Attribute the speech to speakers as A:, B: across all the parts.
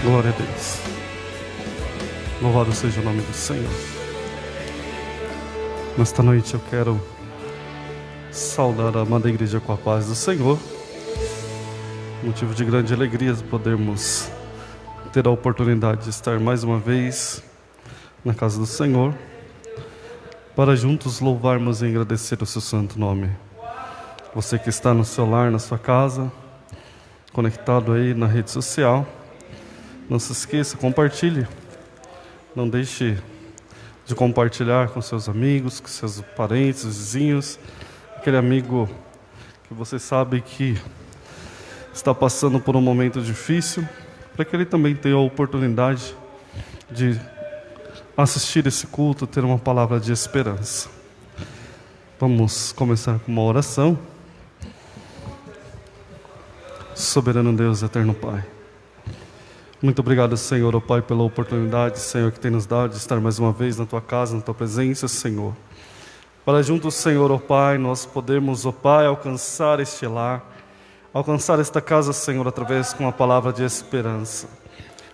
A: Glória a Deus. Louvado seja o nome do Senhor. Nesta noite eu quero saudar a amada igreja com a paz do Senhor. Motivo de grande alegria podermos ter a oportunidade de estar mais uma vez na casa do Senhor, para juntos louvarmos e agradecer o seu santo nome. Você que está no seu lar, na sua casa, conectado aí na rede social, não se esqueça, compartilhe. Não deixe de compartilhar com seus amigos, com seus parentes, vizinhos, aquele amigo que você sabe que está passando por um momento difícil, para que ele também tenha a oportunidade de assistir esse culto, ter uma palavra de esperança. Vamos começar com uma oração. Soberano Deus, eterno Pai, muito obrigado, Senhor, ó Pai, pela oportunidade, Senhor, que tem nos dado de estar mais uma vez na Tua casa, na Tua presença, Senhor. Para juntos, Senhor, ó Pai, nós podemos, ó Pai, alcançar este lar, alcançar esta casa, Senhor, através com a palavra de esperança.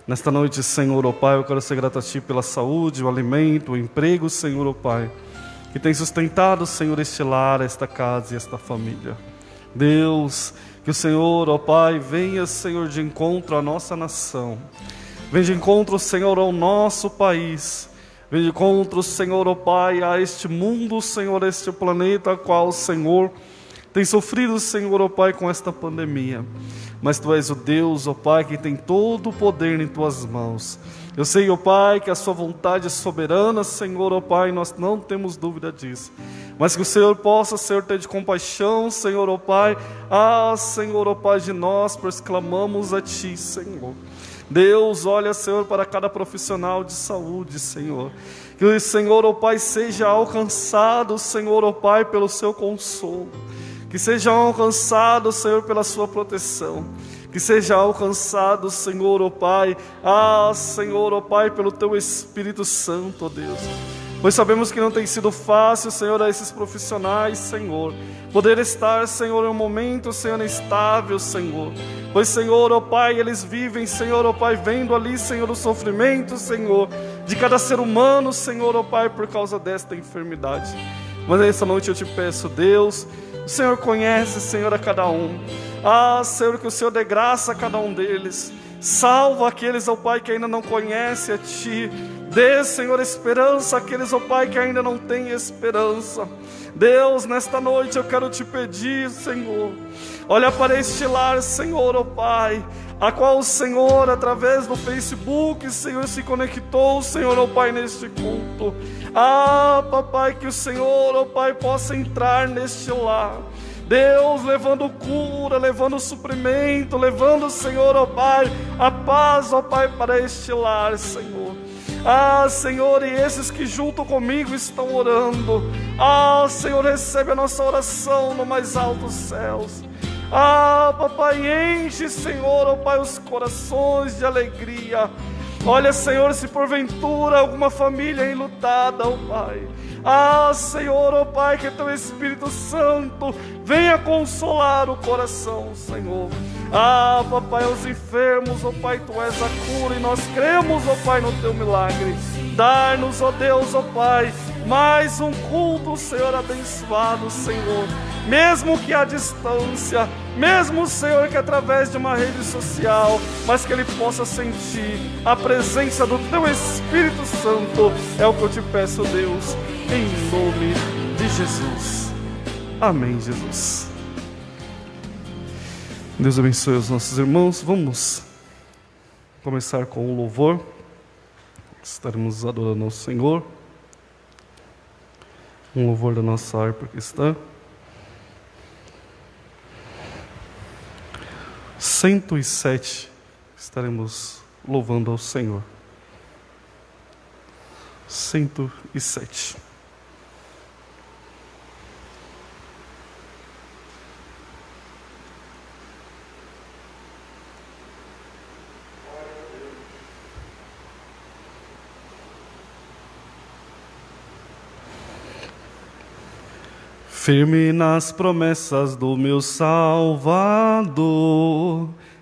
A: Nesta noite, Senhor, ó Pai, eu quero ser grato a Ti pela saúde, o alimento, o emprego, Senhor, ó Pai, que tem sustentado, Senhor, este lar, esta casa e esta família. Deus, que o Senhor, ó Pai, venha, Senhor, de encontro à nossa nação. Venha de encontro, Senhor, ao nosso país. Venha de encontro, Senhor, ó Pai, a este mundo, Senhor, a este planeta, a qual o Senhor tem sofrido, Senhor, ó Pai, com esta pandemia. Mas Tu és o Deus, ó Pai, que tem todo o poder em Tuas mãos. Eu sei, ó Pai, que a Sua vontade é soberana, Senhor, ó Pai, nós não temos dúvida disso. Mas que o Senhor possa, Senhor, ter de compaixão, Senhor, ó Pai. Senhor, ó Pai, de nós, pois clamamos a Ti, Senhor. Deus, olha, Senhor, para cada profissional de saúde, Senhor. Que o Senhor, ó Pai, seja alcançado, Senhor, ó Pai, pelo Seu consolo. Que seja alcançado, Senhor, pela Sua proteção. Que seja alcançado, Senhor, ó Pai. Senhor, ó Pai, pelo Teu Espírito Santo, ó Deus. Pois sabemos que não tem sido fácil, Senhor, a esses profissionais, Senhor, poder estar, Senhor, em um momento, Senhor, instável, Senhor. Pois, Senhor, ó Pai, eles vivem, Senhor, ó Pai, vendo ali, Senhor, o sofrimento, Senhor, de cada ser humano, Senhor, ó Pai, por causa desta enfermidade. Mas essa noite eu te peço, Deus, o Senhor conhece, Senhor, a cada um. Senhor, que o Senhor dê graça a cada um deles. Salva aqueles, ó Pai, que ainda não conhecem a Ti. Dê, Senhor, esperança àqueles, ó Pai, que ainda não têm esperança. Deus, nesta noite eu quero Te pedir, Senhor, olha para este lar, Senhor, ó Pai, a qual o Senhor, através do Facebook, Senhor, se conectou, Senhor, ó Pai, neste culto. Papai, que o Senhor, ó Pai, possa entrar neste lar. Deus, levando cura, levando suprimento, levando, Senhor, ó Pai, a paz, ó Pai, para este lar, Senhor. Senhor, e esses que junto comigo estão orando, Senhor, recebe a nossa oração no mais altos céus. Papai, enche, Senhor, ó Pai, os corações de alegria. Olha, Senhor, se porventura alguma família enlutada, ó Pai, Senhor, ó Pai, que Teu Espírito Santo venha consolar o coração, Senhor. Papai, aos enfermos, ó Pai, Tu és a cura e nós cremos, ó Pai, no Teu milagre. Dá-nos, ó Deus, ó Pai, mais um culto, Senhor, abençoado, Senhor. Mesmo que à distância, mesmo, Senhor, que através de uma rede social, mas que ele possa sentir a presença do Teu Espírito Santo. É o que eu Te peço, Deus, em nome de Jesus. Amém, Jesus. Deus abençoe os nossos irmãos. Vamos começar com o louvor. Estaremos adorando ao Senhor. Um louvor da nossa harpa cristã. 107. Estaremos louvando ao Senhor. 107. Firme nas promessas do meu Salvador,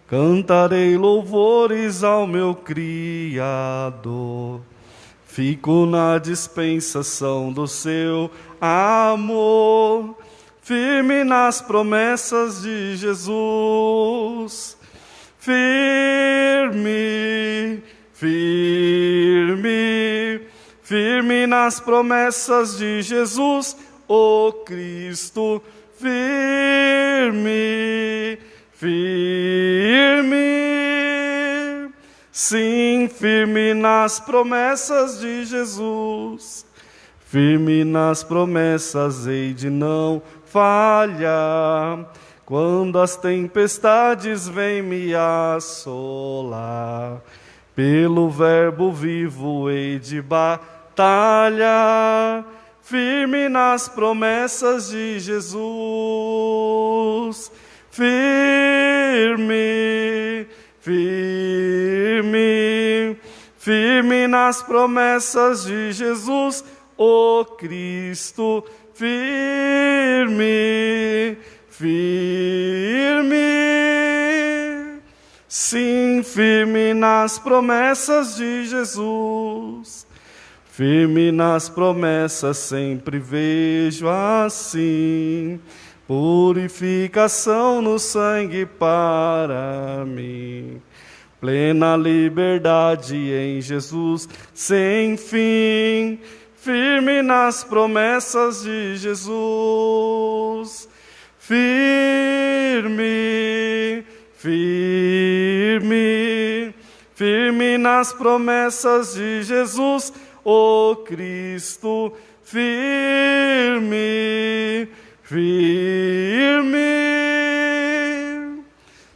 A: cantarei louvores ao meu Criador. Fico na dispensação do seu amor, firme nas promessas de Jesus. Firme, firme, firme nas promessas de Jesus, ó Cristo. Firme, firme, sim, firme nas promessas de Jesus. Firme nas promessas, hei de não falhar. Quando as tempestades vêm me assolar, pelo verbo vivo hei de batalhar. Firme nas promessas de Jesus. Firme, firme, firme nas promessas de Jesus, ó Cristo. Firme, firme, sim, firme nas promessas de Jesus. Firme nas promessas sempre vejo assim, purificação no sangue para mim. Plena liberdade em Jesus sem fim, firme nas promessas de Jesus. Firme, firme, firme nas promessas de Jesus, ó Cristo. Firme, firme,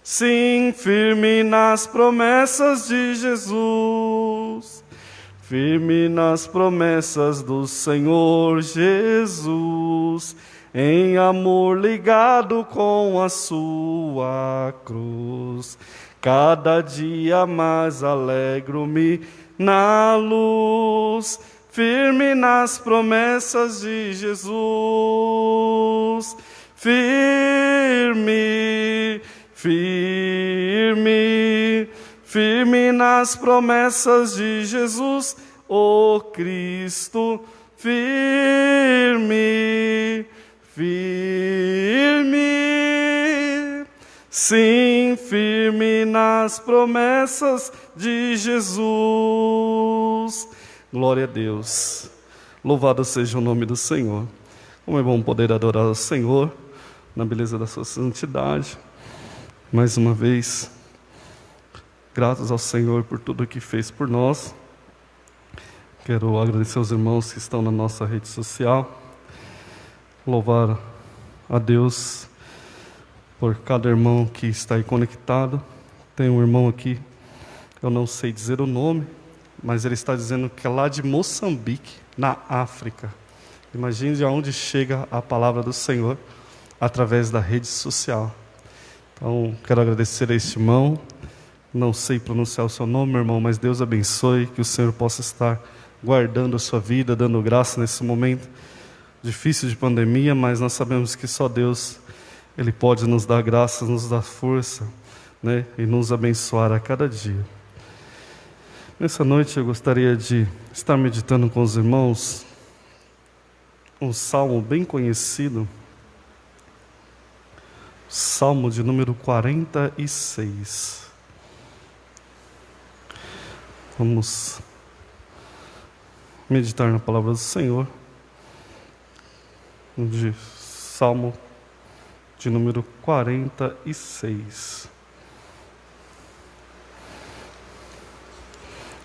A: sim, firme nas promessas de Jesus. Firme nas promessas do Senhor Jesus, em amor ligado com a sua cruz. Cada dia mais alegro-me na luz, firme nas promessas de Jesus. Firme, firme, firme nas promessas de Jesus, ó Cristo. Firme, firme, sim, firme nas promessas de Jesus. Glória a Deus. Louvado seja o nome do Senhor. Como é bom poder adorar o Senhor na beleza da sua santidade. Mais uma vez, gratos ao Senhor por tudo que fez por nós. Quero agradecer aos irmãos que estão na nossa rede social. Louvar a Deus por cada irmão que está aí conectado. Tem um irmão aqui, eu não sei dizer o nome, mas ele está dizendo que é lá de Moçambique, na África. Imagine de onde chega a palavra do Senhor através da rede social. Então, quero agradecer a este irmão. Não sei pronunciar o seu nome, meu irmão, mas Deus abençoe, que o Senhor possa estar guardando a sua vida, dando graça nesse momento difícil de pandemia, mas nós sabemos que só Deus, Ele pode nos dar graça, nos dar força, né, e nos abençoar a cada dia. Nessa noite eu gostaria de estar meditando com os irmãos um salmo bem conhecido, Salmo de número 46. Vamos meditar na palavra do Senhor, de Salmo de número 46.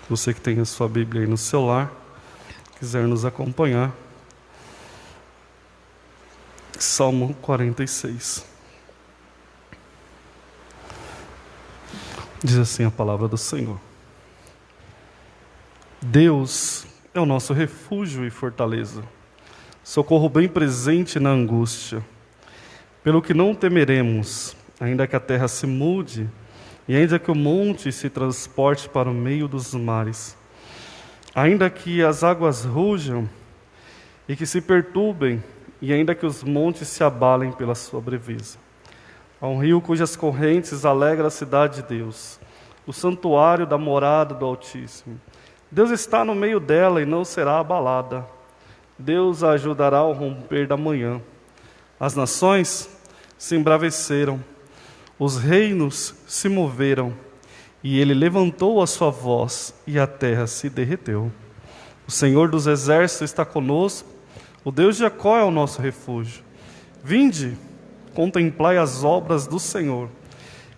A: Você que tem a sua Bíblia aí no celular, quiser nos acompanhar, Salmo 46. Diz assim a palavra do Senhor: Deus é o nosso refúgio e fortaleza, socorro bem presente na angústia. Pelo que não temeremos, ainda que a terra se mude, e ainda que o monte se transporte para o meio dos mares, ainda que as águas rujam e que se perturbem, e ainda que os montes se abalem pela sua breveza. Há um rio cujas correntes alegra a cidade de Deus, o santuário da morada do Altíssimo. Deus está no meio dela e não será abalada. Deus a ajudará ao romper da manhã. As nações se embraveceram, os reinos se moveram, e ele levantou a sua voz, e a terra se derreteu. O Senhor dos exércitos está conosco, o Deus de Jacó é o nosso refúgio. Vinde, contemplai as obras do Senhor,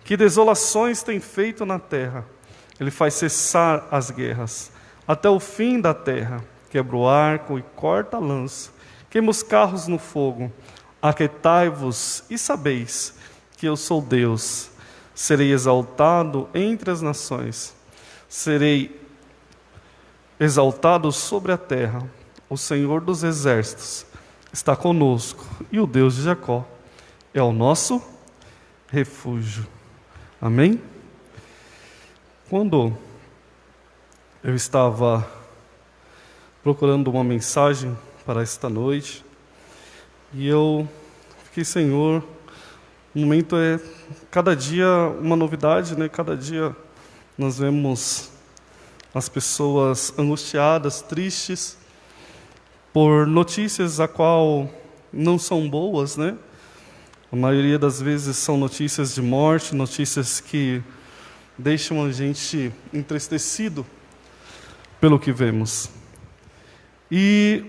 A: que desolações tem feito na terra. Ele faz cessar as guerras, até o fim da terra. Quebra o arco e corta a lança, queima os carros no fogo. Aquietai-vos e sabeis que eu sou Deus. Serei exaltado entre as nações, serei exaltado sobre a terra. O Senhor dos exércitos está conosco, e o Deus de Jacó é o nosso refúgio. Amém? Quando eu estava procurando uma mensagem para esta noite, e eu fiquei, Senhor, o momento é cada dia uma novidade, né? Cada dia nós vemos as pessoas angustiadas, tristes, por notícias a qual não são boas, né? A maioria das vezes são notícias de morte, notícias que deixam a gente entristecido pelo que vemos. E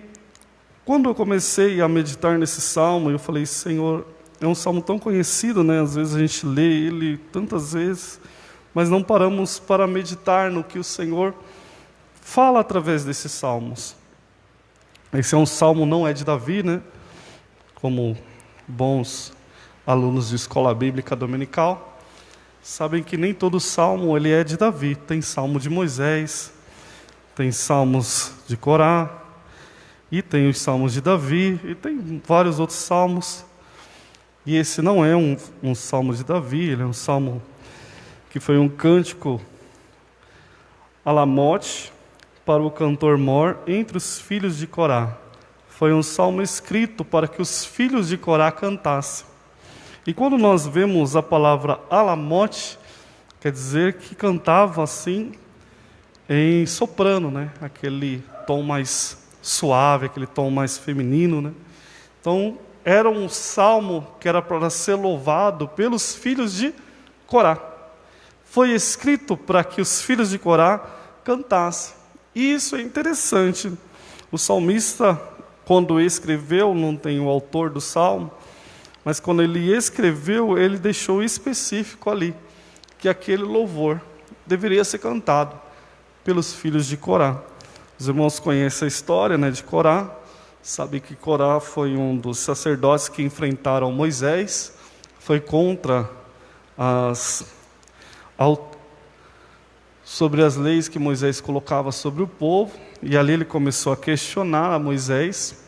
A: quando eu comecei a meditar nesse salmo, eu falei, Senhor, é um salmo tão conhecido, né? Às vezes a gente lê ele tantas vezes, mas não paramos para meditar no que o Senhor fala através desses salmos. Esse é um salmo, não é de Davi, né? Como bons alunos de escola bíblica dominical, sabem que nem todo salmo ele é de Davi. Tem salmo de Moisés, tem salmos de Corá, e tem os salmos de Davi, e tem vários outros salmos. E esse não é um salmo de Davi, ele é um salmo que foi um cântico alamote para o cantor Mor entre os filhos de Corá. Foi um salmo escrito para que os filhos de Corá cantassem. E quando nós vemos a palavra alamote, quer dizer que cantava assim em soprano, né? Aquele tom mais suave, aquele tom mais feminino, né? Então, era um salmo que era para ser louvado pelos filhos de Corá. Foi escrito para que os filhos de Corá cantassem. E isso é interessante. O salmista, quando escreveu, não tem o autor do salmo, mas quando ele escreveu, ele deixou específico ali, que aquele louvor deveria ser cantado pelos filhos de Corá. Os irmãos conhecem a história, né, de Corá. Sabe que Corá foi um dos sacerdotes que enfrentaram Moisés, foi contra sobre as leis que Moisés colocava sobre o povo, e ali ele começou a questionar a Moisés,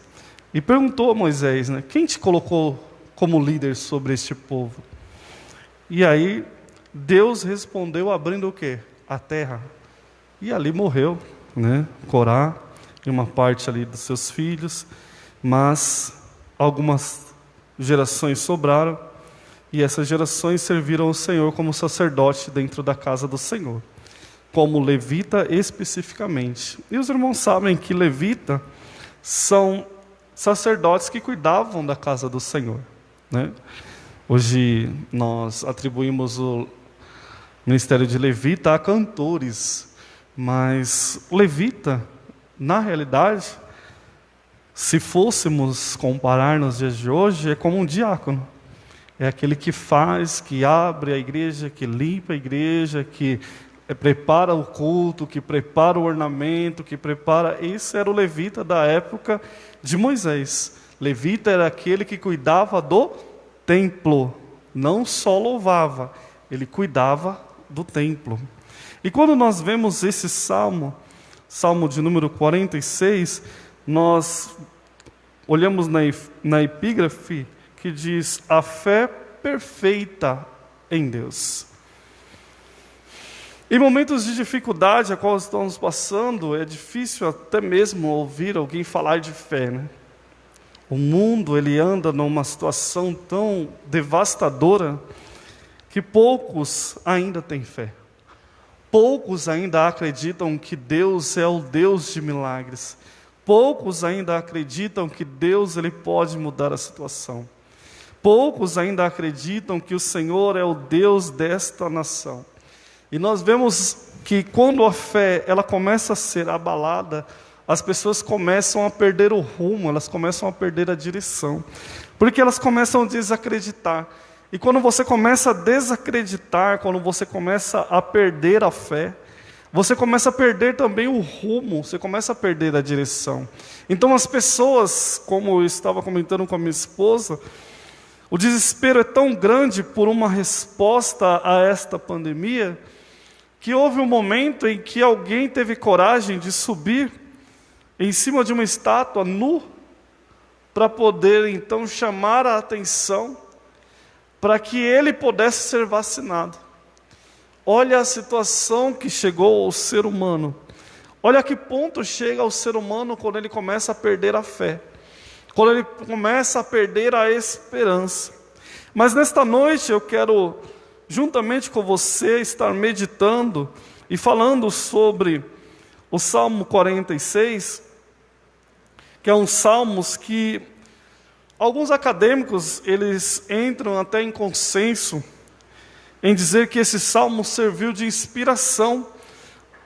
A: e perguntou a Moisés, né, quem te colocou como líder sobre este povo? E aí Deus respondeu abrindo o quê? A terra. E ali morreu, né, Corá, e uma parte ali dos seus filhos, mas algumas gerações sobraram, e essas gerações serviram ao Senhor como sacerdote dentro da casa do Senhor, como levita especificamente. E os irmãos sabem que levita são sacerdotes que cuidavam da casa do Senhor, né? Hoje nós atribuímos o ministério de levita a cantores, mas levita, na realidade, se fôssemos comparar nos dias de hoje, é como um diácono. É aquele que faz, que abre a igreja, que limpa a igreja, que prepara o culto, que prepara o ornamento, que prepara... Esse era o levita da época de Moisés. Levita era aquele que cuidava do templo, não só louvava, ele cuidava do templo. E quando nós vemos esse salmo, salmo de número 46, nós olhamos na epígrafe que diz, a fé perfeita em Deus. Em momentos de dificuldade a qual estamos passando, é difícil até mesmo ouvir alguém falar de fé, né? O mundo, ele anda numa situação tão devastadora que poucos ainda têm fé. Poucos ainda acreditam que Deus é o Deus de milagres. Poucos ainda acreditam que Deus ele pode mudar a situação. Poucos ainda acreditam que o Senhor é o Deus desta nação. E nós vemos que quando a fé ela começa a ser abalada, as pessoas começam a perder o rumo, elas começam a perder a direção, porque elas começam a desacreditar. E quando você começa a desacreditar, quando você começa a perder a fé, você começa a perder também o rumo, você começa a perder a direção. Então as pessoas, como eu estava comentando com a minha esposa, o desespero é tão grande por uma resposta a esta pandemia, que houve um momento em que alguém teve coragem de subir em cima de uma estátua nu, para poder então chamar a atenção, para que ele pudesse ser vacinado. Olha a situação que chegou ao ser humano. Olha a que ponto chega ao ser humano quando ele começa a perder a fé, quando ele começa a perder a esperança. Mas nesta noite eu quero, juntamente com você, estar meditando e falando sobre o Salmo 46, que é um salmos que alguns acadêmicos eles entram até em consenso em dizer que esse salmo serviu de inspiração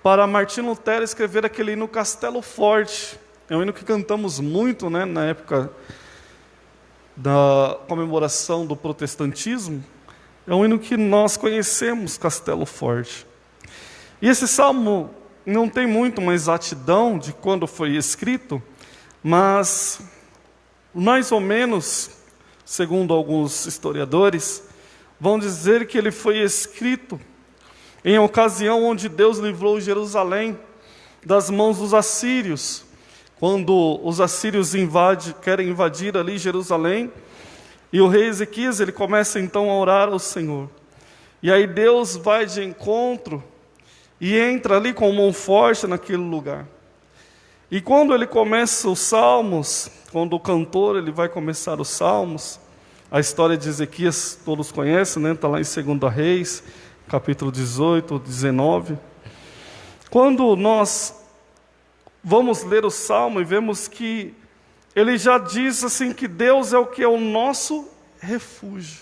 A: para Martinho Lutero escrever aquele hino Castelo Forte. É um hino que cantamos muito, né, na época da comemoração do protestantismo. É um hino que nós conhecemos, Castelo Forte. E esse salmo não tem muito uma exatidão de quando foi escrito, mas mais ou menos, segundo alguns historiadores, vão dizer que ele foi escrito em ocasião onde Deus livrou Jerusalém das mãos dos assírios. Quando os assírios querem invadir ali Jerusalém, e o rei Ezequias ele começa então a orar ao Senhor. E aí Deus vai de encontro e entra ali com mão forte naquele lugar. E quando ele começa os salmos, quando o cantor ele vai começar os salmos, a história de Ezequias todos conhecem, né? Está lá em 2 Reis, capítulo 18, 19. Quando nós vamos ler o salmo e vemos que ele já diz assim que Deus é o que é o nosso refúgio.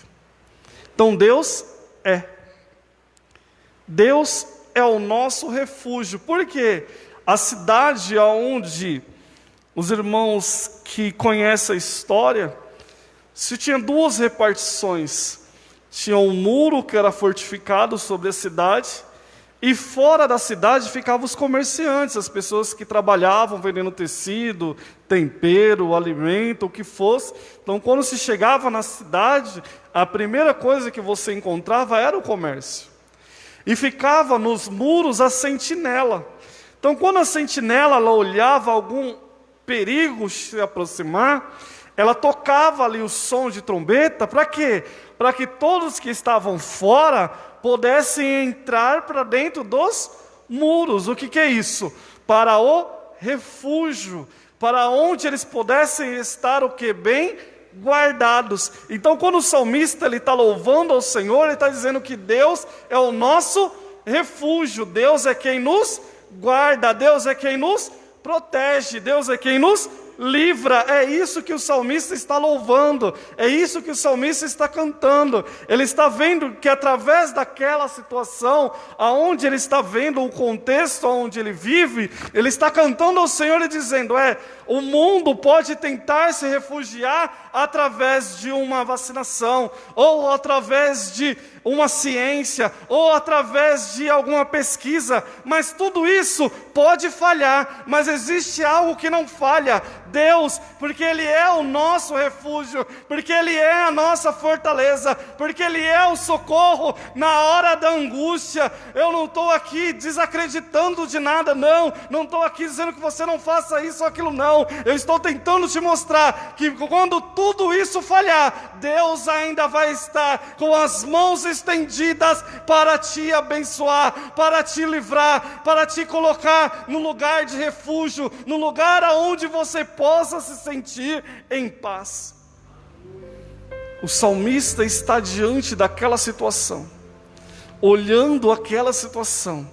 A: Então Deus é o nosso refúgio. Por quê? A cidade onde os irmãos que conhecem a história, se tinha duas repartições. Tinha um muro que era fortificado sobre a cidade, e fora da cidade ficavam os comerciantes, as pessoas que trabalhavam vendendo tecido, tempero, alimento, o que fosse. Então, quando se chegava na cidade, a primeira coisa que você encontrava era o comércio. E ficava nos muros a sentinela. Então, quando a sentinela ela olhava algum perigo se aproximar, ela tocava ali o som de trombeta, para quê? Para que todos que estavam fora pudessem entrar para dentro dos muros. O que é isso? Para o refúgio, para onde eles pudessem estar o que? Bem guardados. Então, quando o salmista está louvando ao Senhor, ele está dizendo que Deus é o nosso refúgio, Deus é quem nos guarda, Deus é quem nos protege, Deus é quem nos livra. É isso que o salmista está louvando, é isso que o salmista está cantando. Ele está vendo que através daquela situação, aonde ele está vendo o contexto onde ele vive, ele está cantando ao Senhor e dizendo, o mundo pode tentar se refugiar através de uma vacinação, ou através de uma ciência, ou através de alguma pesquisa, mas tudo isso pode falhar, mas existe algo que não falha, Deus, porque Ele é o nosso refúgio, porque Ele é a nossa fortaleza, porque Ele é o socorro na hora da angústia. Eu não estou aqui desacreditando de nada, não estou aqui dizendo que você não faça isso ou aquilo, não. Eu estou tentando te mostrar que quando tudo isso falhar, Deus ainda vai estar com as mãos estendidas para te abençoar, para te livrar, para te colocar no lugar de refúgio, no lugar aonde você possa se sentir em paz. O salmista está diante daquela situação, olhando aquela situação,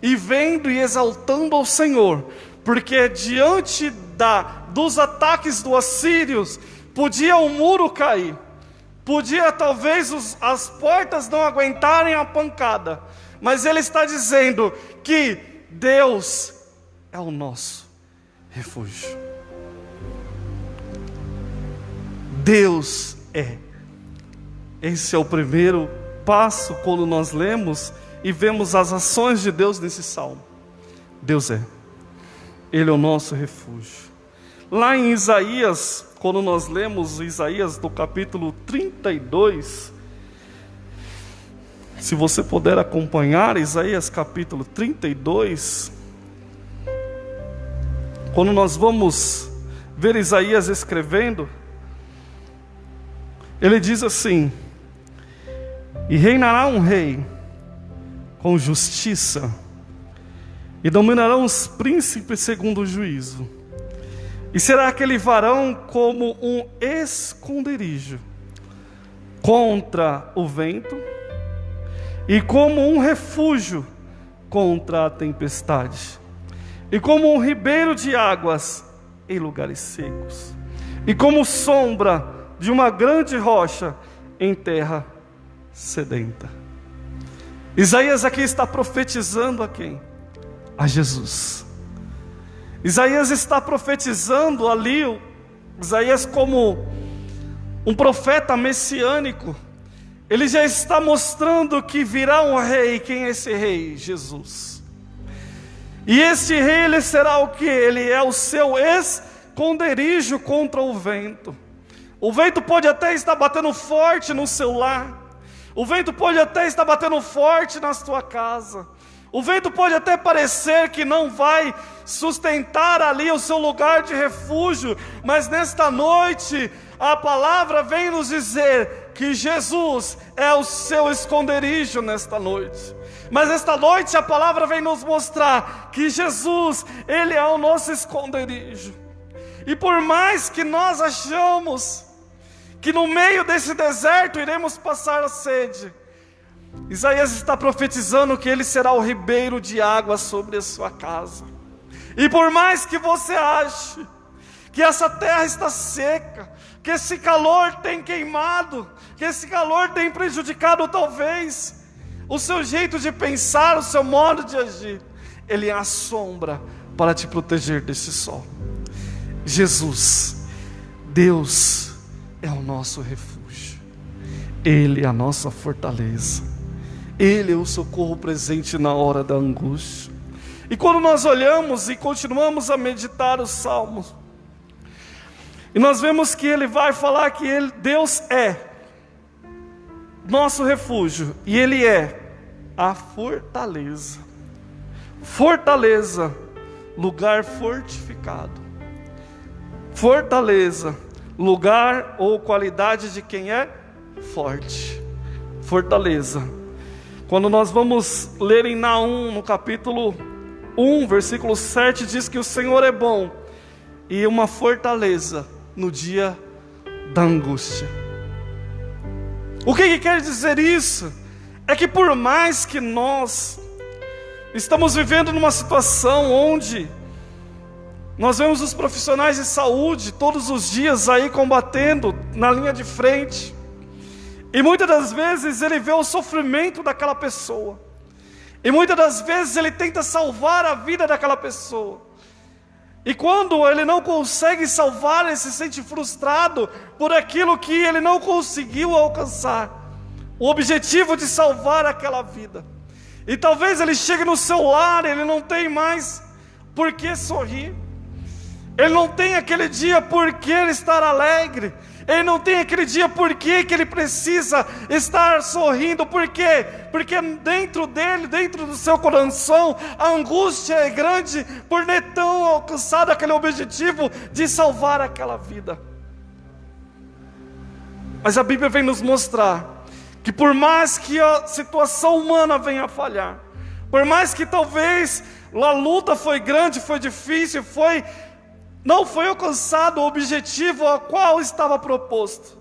A: e vendo e exaltando ao Senhor, porque diante dos ataques dos assírios, podia um muro cair, podia talvez as portas não aguentarem a pancada, mas ele está dizendo que Deus é o nosso refúgio. Deus é. Esse é o primeiro passo quando nós lemos e vemos as ações de Deus nesse salmo. Deus é. Ele é o nosso refúgio. Lá em Isaías, quando nós lemos Isaías do capítulo 32, se você puder acompanhar Isaías capítulo 32, quando nós vamos ver Isaías escrevendo, ele diz assim: e reinará um rei com justiça, e dominarão os príncipes segundo o juízo. E será aquele varão como um esconderijo contra o vento, e como um refúgio contra a tempestade, e como um ribeiro de águas em lugares secos, e como sombra de uma grande rocha em terra sedenta. Isaías aqui está profetizando a quem? A Jesus. Isaías está profetizando ali, Isaías como um profeta messiânico, ele já está mostrando que virá um rei. Quem é esse rei? Jesus. E esse rei, ele será o que? Ele é o seu esconderijo contra o vento. O vento pode até estar batendo forte no seu lar, o vento pode até estar batendo forte na sua casa, o vento pode até parecer que não vai sustentar ali o seu lugar de refúgio, mas nesta noite a palavra vem nos dizer que Jesus é o seu esconderijo nesta noite. Mas esta noite a palavra vem nos mostrar que Jesus, Ele é o nosso esconderijo. E por mais que nós achamos que no meio desse deserto iremos passar a sede, Isaías está profetizando que Ele será o ribeiro de água sobre a sua casa. E por mais que você ache que essa terra está seca, que esse calor tem queimado, que esse calor tem prejudicado talvez o seu jeito de pensar, o seu modo de agir, Ele é a sombra para te proteger desse sol. Jesus, Deus é o nosso refúgio, Ele é a nossa fortaleza, Ele é o socorro presente na hora da angústia. E quando nós olhamos e continuamos a meditar os salmos, e nós vemos que ele vai falar que Deus é nosso refúgio, e Ele é a fortaleza. Fortaleza, lugar fortificado. Fortaleza, lugar ou qualidade de quem é forte. Fortaleza. Quando nós vamos ler em Naum, no capítulo 1, versículo 7, diz que o Senhor é bom e uma fortaleza no dia da angústia. O que quer dizer isso? É que por mais que nós estamos vivendo numa situação onde nós vemos os profissionais de saúde todos os dias aí combatendo na linha de frente, e muitas das vezes ele vê o sofrimento daquela pessoa, e muitas das vezes ele tenta salvar a vida daquela pessoa, e quando ele não consegue salvar, ele se sente frustrado por aquilo que ele não conseguiu alcançar, o objetivo de salvar aquela vida. E talvez ele chegue no seu lar, ele não tem mais por que sorrir, ele não tem aquele dia por que ele estar alegre, ele não tem aquele dia por que ele precisa estar sorrindo. Por quê? Porque dentro dele, dentro do seu coração, a angústia é grande por não ter alcançado aquele objetivo de salvar aquela vida. Mas a Bíblia vem nos mostrar que por mais que a situação humana venha a falhar, por mais que talvez a luta foi grande, foi difícil, foi não foi alcançado o objetivo ao qual estava proposto.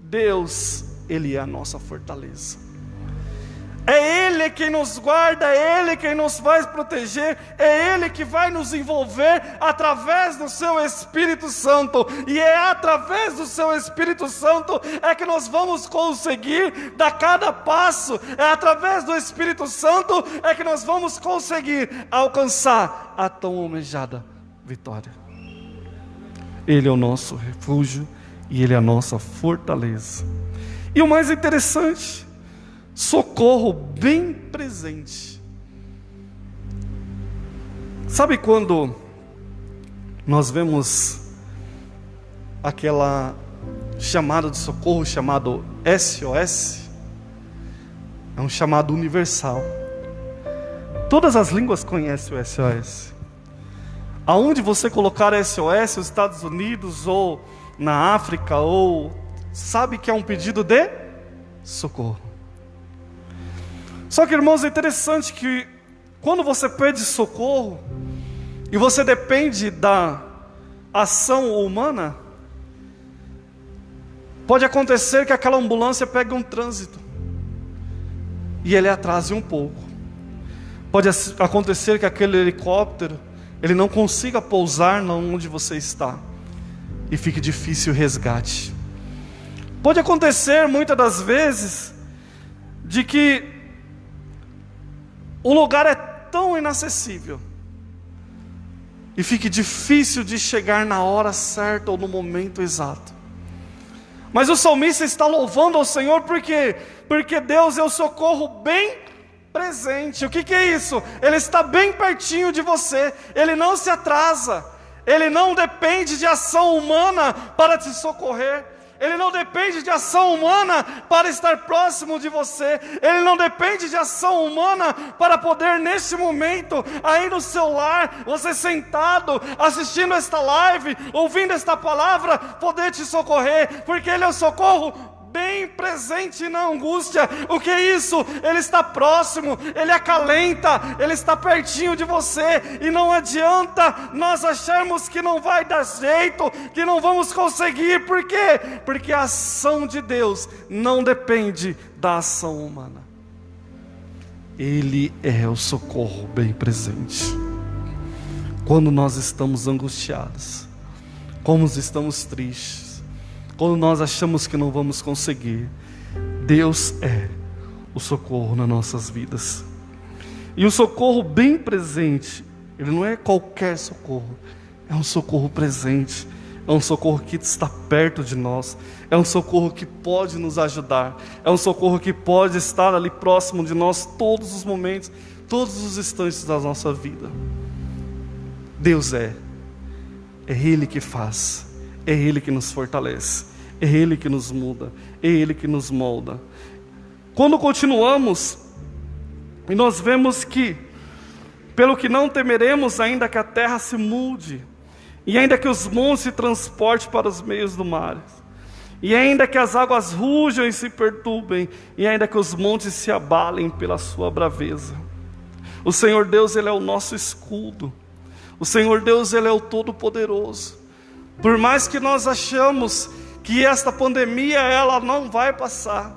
A: Deus, Ele é a nossa fortaleza. É Ele quem nos guarda, é Ele quem nos vai proteger, é Ele que vai nos envolver através do Seu Espírito Santo, e é através do Seu Espírito Santo é que nós vamos conseguir dar cada passo, é através do Espírito Santo é que nós vamos conseguir alcançar a tão almejada vitória. Ele é o nosso refúgio e Ele é a nossa fortaleza. E o mais interessante, socorro bem presente. Sabe quando nós vemos aquela chamada de socorro chamado SOS? É um chamado universal. Todas as línguas conhecem o SOS. Aonde você colocar SOS, os Estados Unidos ou na África, ou sabe que é um pedido de socorro. Só que, irmãos, é interessante que quando você pede socorro e você depende da ação humana, pode acontecer que aquela ambulância pegue um trânsito e ele atrase um pouco. Pode acontecer que aquele helicóptero ele não consiga pousar onde você está e fique difícil o resgate. Pode acontecer muitas das vezes de que o lugar é tão inacessível e fique difícil de chegar na hora certa ou no momento exato. Mas o salmista está louvando ao Senhor porque Deus é o socorro bem presente. O que é isso? Ele está bem pertinho de você, Ele não se atrasa, Ele não depende de ação humana para te socorrer. Ele não depende de ação humana para estar próximo de você. Ele não depende de ação humana para poder, neste momento, aí no seu lar, você sentado, assistindo esta live, ouvindo esta palavra, poder te socorrer, porque Ele é o socorro bem presente na angústia. O que é isso? Ele está próximo, Ele acalenta, Ele está pertinho de você. E não adianta nós acharmos que não vai dar jeito, que não vamos conseguir. Por quê? Porque a ação de Deus não depende da ação humana. Ele é o socorro bem presente. Quando nós estamos angustiados, quando estamos tristes, quando nós achamos que não vamos conseguir, Deus é o socorro nas nossas vidas. E o socorro bem presente, ele não é qualquer socorro, é um socorro presente, é um socorro que está perto de nós, é um socorro que pode nos ajudar, é um socorro que pode estar ali próximo de nós todos os momentos, todos os instantes da nossa vida. Deus é Ele que faz, é Ele que nos fortalece, é Ele que nos muda, é Ele que nos molda. Quando continuamos, e nós vemos que, pelo que não temeremos, ainda que a terra se mude, e ainda que os montes se transportem para os meios do mar, e ainda que as águas rujam e se perturbem, e ainda que os montes se abalem pela sua braveza. O Senhor Deus, Ele é o nosso escudo. O Senhor Deus, Ele é o Todo-Poderoso. Por mais que nós achamos que esta pandemia ela não vai passar,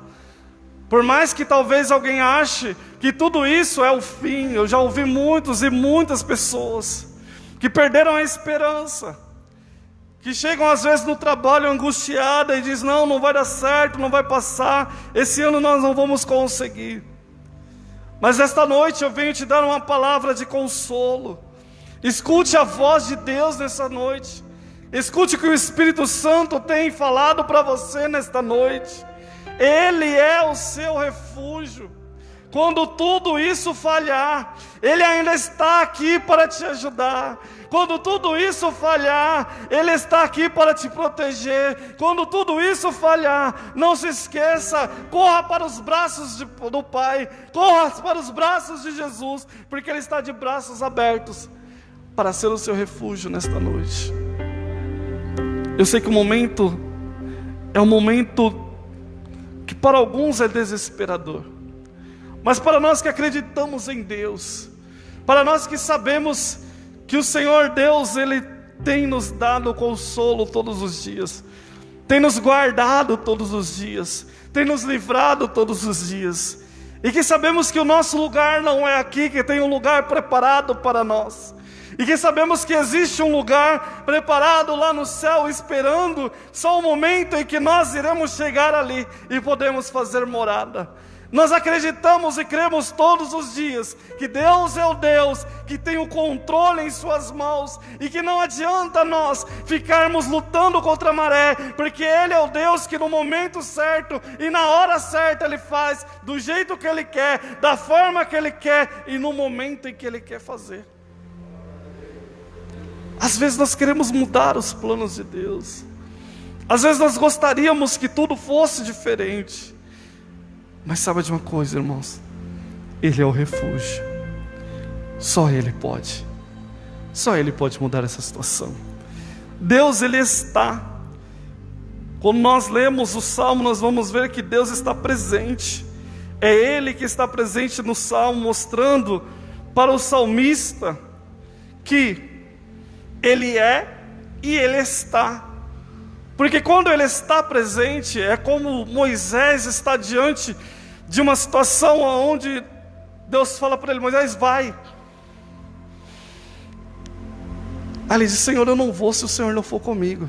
A: por mais que talvez alguém ache que tudo isso é o fim, eu já ouvi muitos e muitas pessoas que perderam a esperança, que chegam às vezes no trabalho angustiada e dizem, não vai dar certo, não vai passar, esse ano nós não vamos conseguir. Mas esta noite eu venho te dar uma palavra de consolo. Escute a voz de Deus nessa noite. Escute o que o Espírito Santo tem falado para você nesta noite. Ele é o seu refúgio. Quando tudo isso falhar, Ele ainda está aqui para te ajudar. Quando tudo isso falhar, Ele está aqui para te proteger. Quando tudo isso falhar, não se esqueça, corra para os braços do Pai, corra para os braços de Jesus, porque Ele está de braços abertos para ser o seu refúgio nesta noite. Eu sei que o momento é um momento que para alguns é desesperador, mas para nós que acreditamos em Deus, para nós que sabemos que o Senhor Deus, Ele tem nos dado consolo todos os dias, tem nos guardado todos os dias, tem nos livrado todos os dias, e que sabemos que o nosso lugar não é aqui, que tem um lugar preparado para nós, e que sabemos que existe um lugar preparado lá no céu, esperando só o momento em que nós iremos chegar ali e podemos fazer morada. Nós acreditamos e cremos todos os dias que Deus é o Deus que tem o controle em suas mãos, e que não adianta nós ficarmos lutando contra a maré, porque Ele é o Deus que no momento certo e na hora certa Ele faz do jeito que Ele quer, da forma que Ele quer e no momento em que Ele quer fazer. Às vezes nós queremos mudar os planos de Deus, às vezes nós gostaríamos que tudo fosse diferente, mas sabe de uma coisa, irmãos? Ele é o refúgio. Só Ele pode. Só Ele pode mudar essa situação. Deus, Ele está. Quando nós lemos o Salmo, nós vamos ver que Deus está presente. É Ele que está presente no Salmo, mostrando para o salmista que Ele é e Ele está. Porque quando Ele está presente, é como Moisés está diante de uma situação onde Deus fala para ele: Moisés, vai. Aí ele diz: Senhor, eu não vou se o Senhor não for comigo.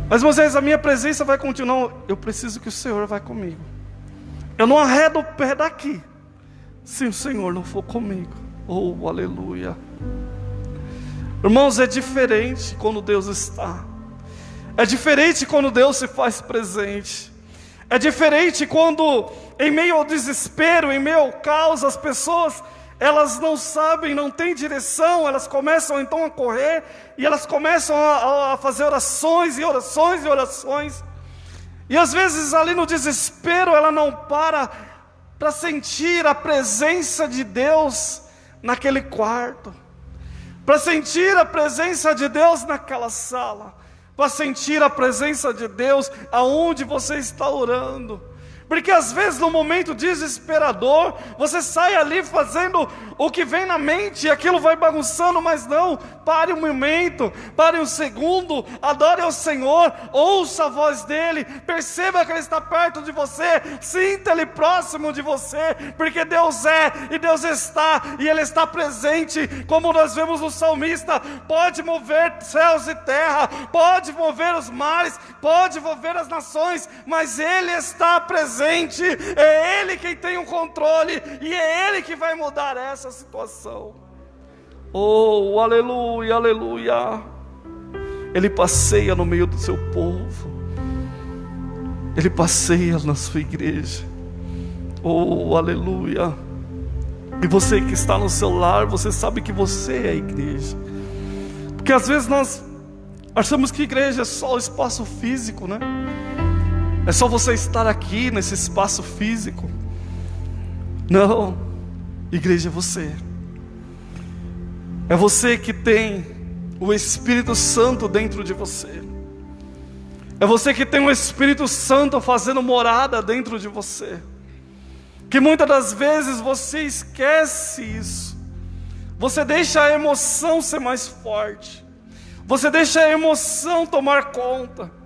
A: Mas Moisés, a minha presença vai continuar. Eu preciso que o Senhor vá comigo. Eu não arredo o pé daqui se o Senhor não for comigo. Oh, aleluia. Irmãos, é diferente quando Deus está. É diferente quando Deus se faz presente. É diferente quando, em meio ao desespero, em meio ao caos, as pessoas, elas não sabem, não têm direção, elas começam então a correr, e elas começam a fazer orações e orações e orações. E às vezes ali no desespero, ela não para sentir a presença de Deus naquele quarto, para sentir a presença de Deus naquela sala, para sentir a presença de Deus aonde você está orando. Porque às vezes no momento desesperador, você sai ali fazendo o que vem na mente, e aquilo vai bagunçando, mas não, pare um momento, pare um segundo, adore ao Senhor, ouça a voz dEle, perceba que Ele está perto de você, sinta Ele próximo de você, porque Deus é, e Deus está, e Ele está presente, como nós vemos no salmista: pode mover céus e terra, pode mover os mares, pode mover as nações, mas Ele está presente. É Ele quem tem o controle, e é Ele que vai mudar essa situação. Oh, aleluia, aleluia. Ele passeia no meio do seu povo, Ele passeia na sua igreja. Oh, aleluia. E você que está no seu lar, você sabe que você é a igreja. Porque às vezes nós achamos que igreja é só o espaço físico, né? É só você estar aqui nesse espaço físico. Não, igreja é você. É você que tem o Espírito Santo dentro de você. É você que tem o Espírito Santo fazendo morada dentro de você. Que muitas das vezes você esquece isso. Você deixa a emoção ser mais forte. Você deixa a emoção tomar conta.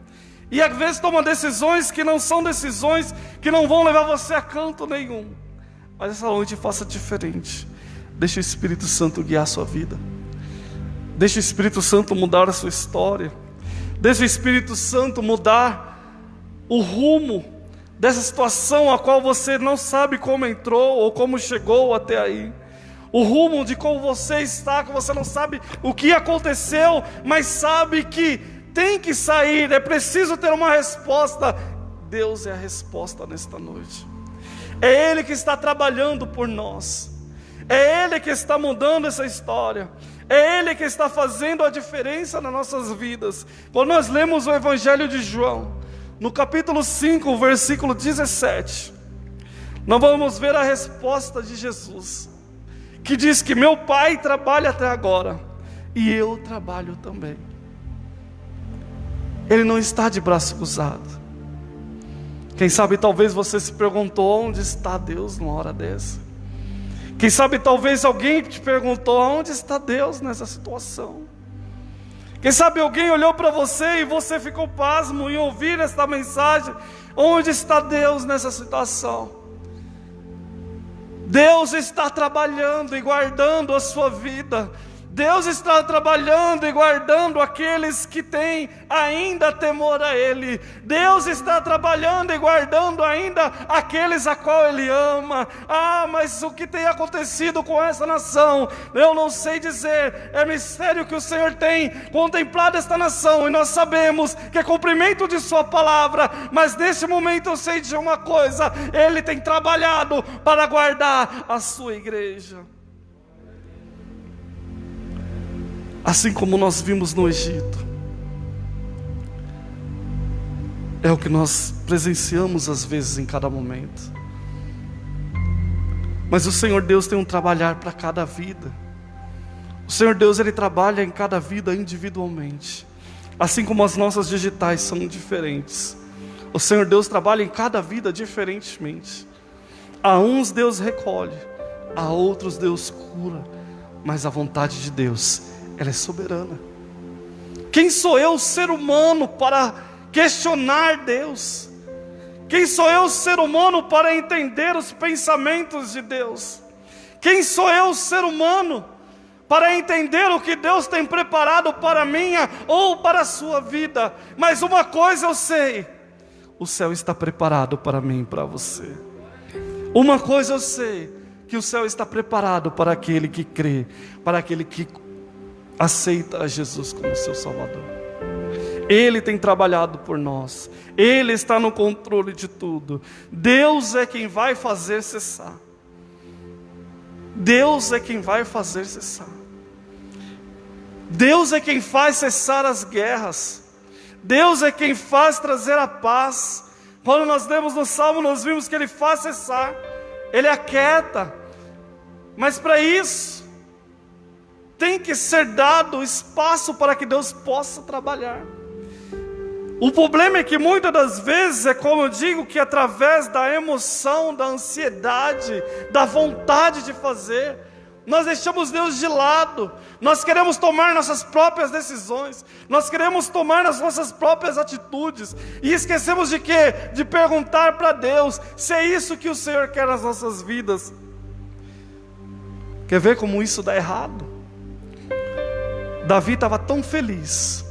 A: E às vezes toma decisões que não são decisões, que não vão levar você a canto nenhum. Mas essa noite faça diferente. Deixe o Espírito Santo guiar a sua vida. Deixe o Espírito Santo mudar a sua história. Deixe o Espírito Santo mudar o rumo dessa situação a qual você não sabe como entrou ou como chegou até aí. O rumo de como você está, que você não sabe o que aconteceu, mas sabe que tem que sair, é preciso ter uma resposta. Deus é a resposta nesta noite. É Ele que está trabalhando por nós. É Ele que está mudando essa história. É Ele que está fazendo a diferença nas nossas vidas. Quando nós lemos o Evangelho de João, no capítulo 5, versículo 17, nós vamos ver a resposta de Jesus, que diz que meu Pai trabalha até agora, e eu trabalho também. Ele não está de braço cruzado. Quem sabe talvez você se perguntou: onde está Deus numa hora dessa? Quem sabe talvez alguém te perguntou: onde está Deus nessa situação? Quem sabe alguém olhou para você e você ficou pasmo em ouvir esta mensagem: onde está Deus nessa situação? Deus está trabalhando e guardando a sua vida. Deus está trabalhando e guardando aqueles que têm ainda temor a Ele. Deus está trabalhando e guardando ainda aqueles a qual Ele ama. Mas o que tem acontecido com essa nação, eu não sei dizer. É mistério que o Senhor tem contemplado esta nação, e nós sabemos que é cumprimento de Sua palavra. Mas neste momento eu sei de uma coisa: Ele tem trabalhado para guardar a sua igreja. Assim como nós vimos no Egito, é o que nós presenciamos às vezes em cada momento. Mas o Senhor Deus tem um trabalhar para cada vida. O Senhor Deus, Ele trabalha em cada vida individualmente. Assim como as nossas digitais são diferentes, o Senhor Deus trabalha em cada vida diferentemente. A uns Deus recolhe, a outros Deus cura, mas a vontade de Deus, ela é soberana. Quem sou eu, ser humano, para questionar Deus? Quem sou eu, ser humano, para entender os pensamentos de Deus? Quem sou eu, ser humano, para entender o que Deus tem preparado para a minha ou para a sua vida? Mas uma coisa eu sei: o céu está preparado para mim e para você. Uma coisa eu sei: que o céu está preparado para aquele que crê, para aquele que aceita a Jesus como seu Salvador. Ele tem trabalhado por nós. Ele está no controle de tudo. Deus é quem vai fazer cessar. Deus é quem vai fazer cessar. Deus é quem faz cessar as guerras. Deus é quem faz trazer a paz. Quando nós lemos no Salmo, nós vimos que Ele faz cessar, Ele aquieta. Mas para isso tem que ser dado espaço para que Deus possa trabalhar. O problema é que muitas das vezes, é como eu digo, que através da emoção, da ansiedade, da vontade de fazer, nós deixamos Deus de lado. Nós queremos tomar nossas próprias decisões, nós queremos tomar as nossas próprias atitudes, e esquecemos de quê? De perguntar para Deus se é isso que o Senhor quer nas nossas vidas. Quer ver como isso dá errado? Davi estava tão feliz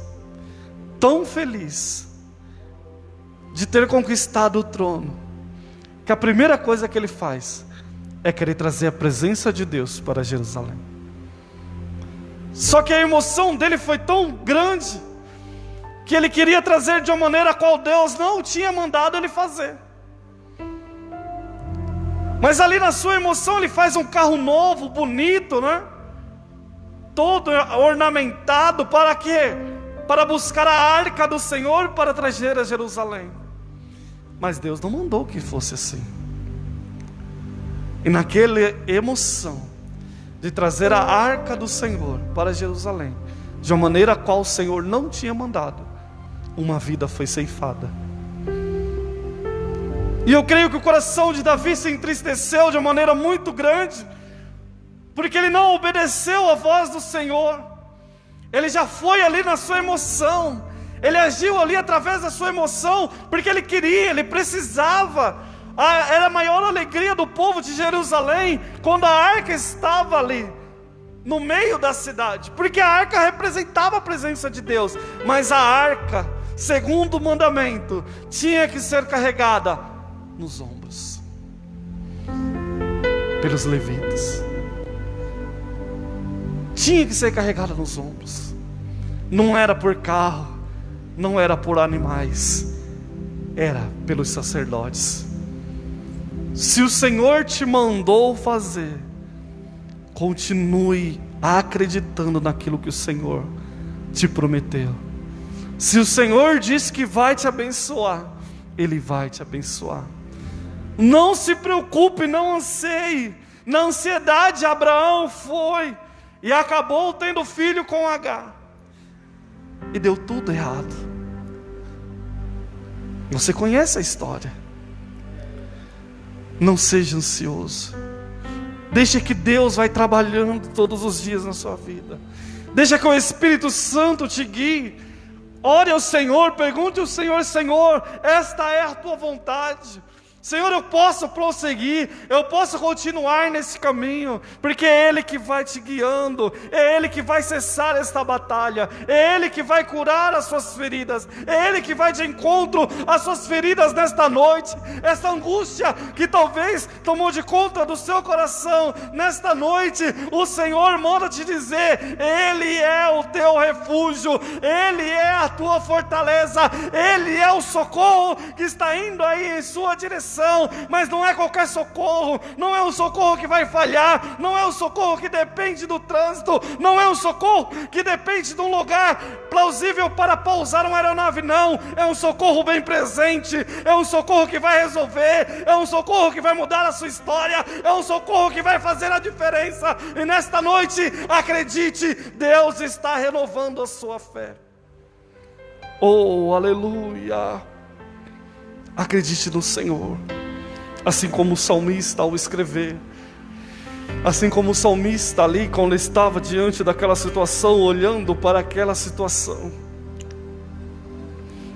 A: de ter conquistado o trono, que a primeira coisa que ele faz é querer trazer a presença de Deus para Jerusalém. Só que a emoção dele foi tão grande, que ele queria trazer de uma maneira a qual Deus não tinha mandado ele fazer. Mas ali na sua emoção ele faz um carro novo, bonito, né? Todo ornamentado, para quê? Para buscar a arca do Senhor, para trazer a Jerusalém. Mas Deus não mandou que fosse assim. E naquela emoção de trazer a arca do Senhor para Jerusalém, de uma maneira a qual o Senhor não tinha mandado, uma vida foi ceifada. E eu creio que o coração de Davi se entristeceu de uma maneira muito grande, porque ele não obedeceu à voz do Senhor. Ele já foi ali na sua emoção, ele agiu ali através da sua emoção, porque ele queria, ele precisava. Era a maior alegria do povo de Jerusalém quando a arca estava ali no meio da cidade, porque a arca representava a presença de Deus. Mas a arca, segundo o mandamento, tinha que ser carregada nos ombros pelos levitas. Tinha que ser carregada nos ombros. Não era por carro, não era por animais, era pelos sacerdotes. Se o Senhor te mandou fazer, continue acreditando naquilo que o Senhor te prometeu. Se o Senhor disse que vai te abençoar, Ele vai te abençoar. Não se preocupe, não anseie. Na ansiedade, Abraão foi e acabou tendo filho com Agar, e deu tudo errado. Você conhece a história. Não seja ansioso, Deixa que Deus vai trabalhando todos os dias na sua vida. Deixa que o Espírito Santo te guie. Ore ao Senhor, pergunte ao Senhor: Senhor, esta é a tua vontade. Senhor, eu posso prosseguir, eu posso continuar nesse caminho, porque é Ele que vai te guiando, é Ele que vai cessar esta batalha, é Ele que vai curar as suas feridas, é Ele que vai de encontro às suas feridas nesta noite. Essa angústia que talvez tomou de conta do seu coração, nesta noite, o Senhor manda te dizer: Ele é o teu refúgio, Ele é a tua fortaleza, Ele é o socorro que está indo aí em sua direção. Mas não é qualquer socorro, não é um socorro que vai falhar, não é um socorro que depende do trânsito, não é um socorro que depende de um lugar plausível para pousar uma aeronave, não. É um socorro bem presente, é um socorro que vai resolver, é um socorro que vai mudar a sua história, é um socorro que vai fazer a diferença. E nesta noite, acredite, Deus está renovando a sua fé. Oh, aleluia! Acredite no Senhor, assim como o salmista ao escrever, assim como o salmista ali, quando estava diante daquela situação, olhando para aquela situação,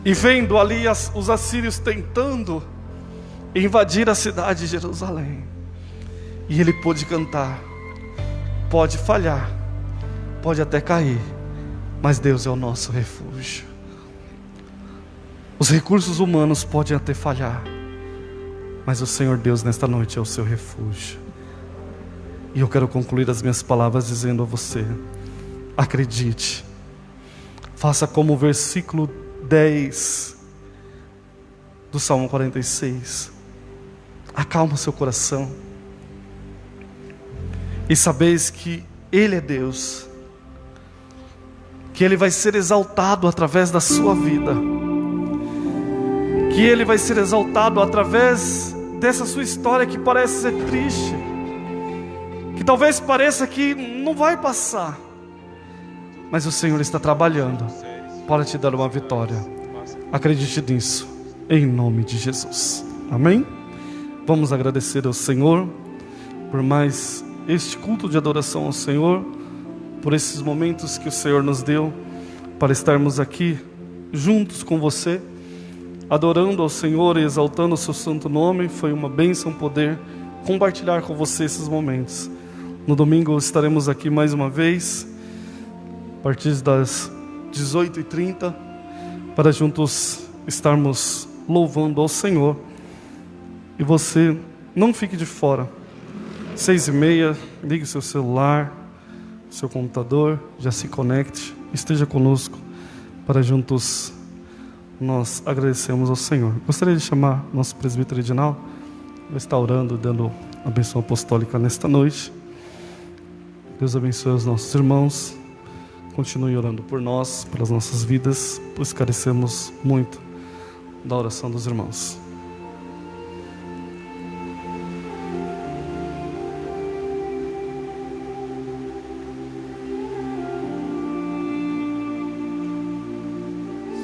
A: e vendo ali os assírios tentando invadir a cidade de Jerusalém, e ele pôde cantar: pode falhar, pode até cair, mas Deus é o nosso refúgio. Os recursos humanos podem até falhar, mas o Senhor Deus nesta noite é o seu refúgio. E eu quero concluir as minhas palavras dizendo a você: acredite, faça como o versículo 10 do Salmo 46, acalma seu coração, e sabeis que Ele é Deus, que Ele vai ser exaltado através da sua vida, que Ele vai ser exaltado através dessa sua história que parece ser triste, que talvez pareça que não vai passar, mas o Senhor está trabalhando para te dar uma vitória. Acredite nisso, em nome de Jesus. Amém? Vamos agradecer ao Senhor por mais este culto de adoração ao Senhor, por esses momentos que o Senhor nos deu para estarmos aqui juntos com você, adorando ao Senhor e exaltando o seu santo nome. Foi uma bênção poder compartilhar com você esses momentos. No domingo estaremos aqui mais uma vez, a partir das 18h30, para juntos estarmos louvando ao Senhor. E você não fique de fora. 6h30, ligue seu celular, seu computador, já se conecte, esteja conosco para juntos nós agradecemos ao Senhor. Gostaria de chamar nosso presbítero Edinal, vai estar orando, dando a bênção apostólica nesta noite. Deus abençoe os nossos irmãos, continue orando por nós, pelas nossas vidas, pois carecemos muito da oração dos irmãos.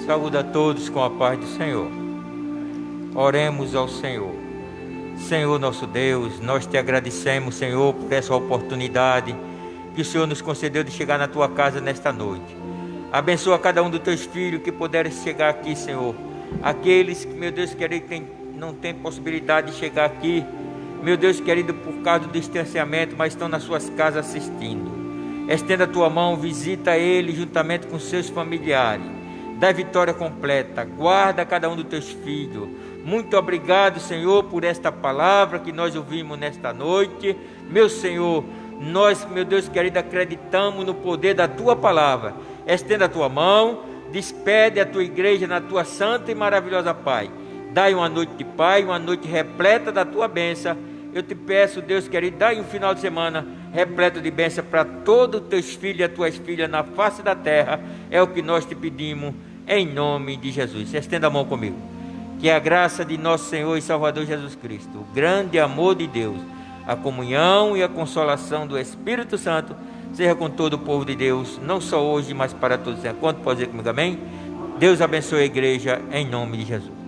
B: Saúde a todos com a paz do Senhor. Oremos ao Senhor. Senhor nosso Deus, nós te agradecemos, Senhor, por essa oportunidade que o Senhor nos concedeu de chegar na tua casa nesta noite. Abençoa cada um dos teus filhos que puderem chegar aqui, Senhor. Aqueles que, meu Deus querido, não tem possibilidade de chegar aqui, meu Deus querido, por causa do distanciamento, mas estão nas suas casas assistindo. Estenda a tua mão, visita eles juntamente com seus familiares. Dá vitória completa, guarda cada um dos teus filhos. Muito obrigado, Senhor, por esta palavra que nós ouvimos nesta noite. Meu Senhor, nós, meu Deus querido, acreditamos no poder da tua palavra. Estenda a tua mão, despede a tua igreja na tua santa e maravilhosa paz. Dai uma noite de paz, uma noite repleta da tua bênção. Eu te peço, Deus querido, dai um final de semana repleto de bênção para todos os teus filhos e as tuas filhas na face da terra. É o que nós te pedimos, em nome de Jesus. Estenda a mão comigo. Que a graça de nosso Senhor e Salvador Jesus Cristo, o grande amor de Deus, a comunhão e a consolação do Espírito Santo seja com todo o povo de Deus, não só hoje, mas para todos. Quanto pode dizer comigo amém? Deus abençoe a igreja, em nome de Jesus.